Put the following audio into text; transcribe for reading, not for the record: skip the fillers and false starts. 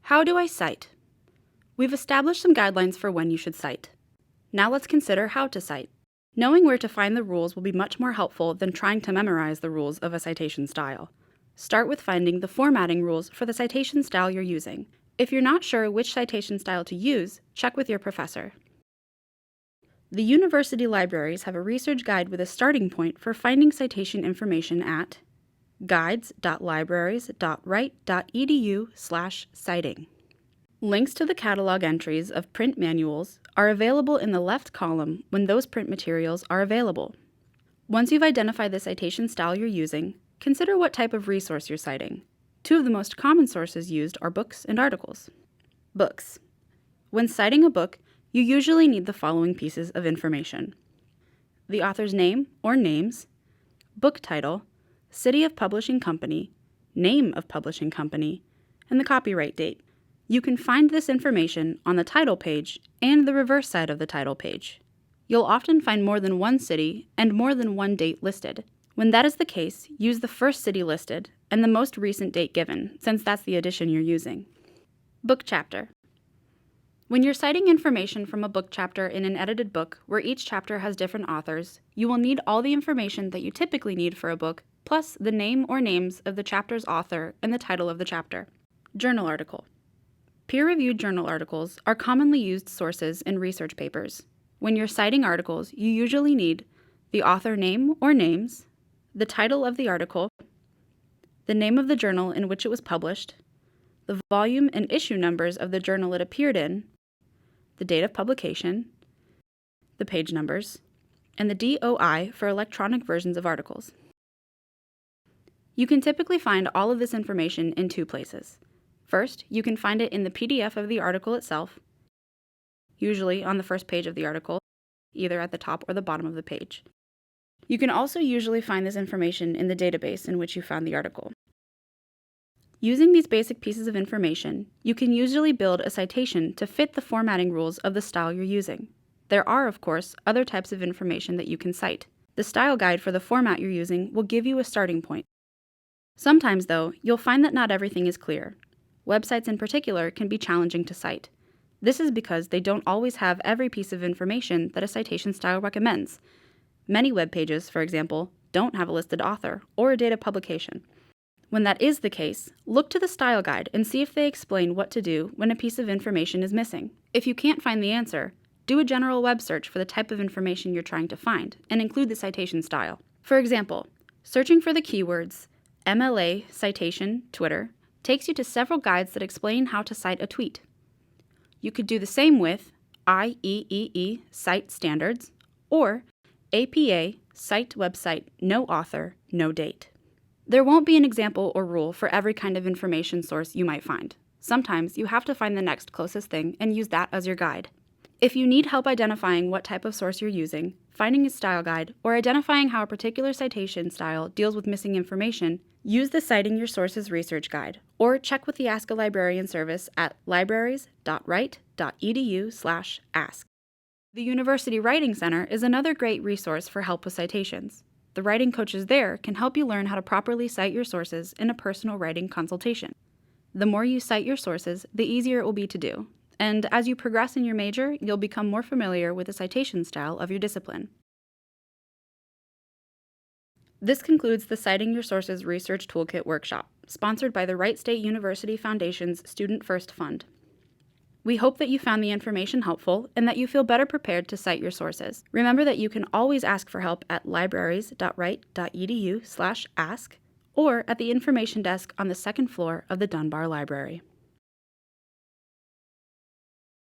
How do I cite? We've established some guidelines for when you should cite. Now let's consider how to cite. Knowing where to find the rules will be much more helpful than trying to memorize the rules of a citation style. Start with finding the formatting rules for the citation style you're using. If you're not sure which citation style to use, check with your professor. The university libraries have a research guide with a starting point for finding citation information at guides.libraries.wright.edu/citing. Links to the catalog entries of print manuals are available in the left column when those print materials are available. Once you've identified the citation style you're using, consider what type of resource you're citing. Two of the most common sources used are books and articles. Books. When citing a book, you usually need the following pieces of information: the author's name or names, book title, city of publishing company, name of publishing company, and the copyright date. You can find this information on the title page and the reverse side of the title page. You'll often find more than one city and more than one date listed. When that is the case, use the first city listed and the most recent date given, since that's the edition you're using. Book chapter. When you're citing information from a book chapter in an edited book where each chapter has different authors, you will need all the information that you typically need for a book, plus the name or names of the chapter's author and the title of the chapter. Journal article. Peer-reviewed journal articles are commonly used sources in research papers. When you're citing articles, you usually need the author name or names, the title of the article, the name of the journal in which it was published, the volume and issue numbers of the journal it appeared in, the date of publication, the page numbers, and the DOI for electronic versions of articles. You can typically find all of this information in two places. First, you can find it in the PDF of the article itself, usually on the first page of the article, either at the top or the bottom of the page. You can also usually find this information in the database in which you found the article. Using these basic pieces of information, you can usually build a citation to fit the formatting rules of the style you're using. There are, of course, other types of information that you can cite. The style guide for the format you're using will give you a starting point. Sometimes, though, you'll find that not everything is clear. Websites in particular can be challenging to cite. This is because they don't always have every piece of information that a citation style recommends. Many web pages, for example, don't have a listed author or a date of publication. When that is the case, look to the style guide and see if they explain what to do when a piece of information is missing. If you can't find the answer, do a general web search for the type of information you're trying to find and include the citation style. For example, searching for the keywords MLA citation Twitter takes you to several guides that explain how to cite a tweet. You could do the same with IEEE Cite Standards or APA Cite Website No Author, No Date. There won't be an example or rule for every kind of information source you might find. Sometimes you have to find the next closest thing and use that as your guide. If you need help identifying what type of source you're using, finding a style guide, or identifying how a particular citation style deals with missing information, use the Citing Your Sources research guide, or check with the Ask a Librarian service at libraries.wright.edu/ask. The University Writing Center is another great resource for help with citations. The writing coaches there can help you learn how to properly cite your sources in a personal writing consultation. The more you cite your sources, the easier it will be to do. And as you progress in your major, you'll become more familiar with the citation style of your discipline. This concludes the Citing Your Sources Research Toolkit workshop, sponsored by the Wright State University Foundation's Student First Fund. We hope that you found the information helpful and that you feel better prepared to cite your sources. Remember that you can always ask for help at libraries.wright.edu/ask or at the information desk on the second floor of the Dunbar Library.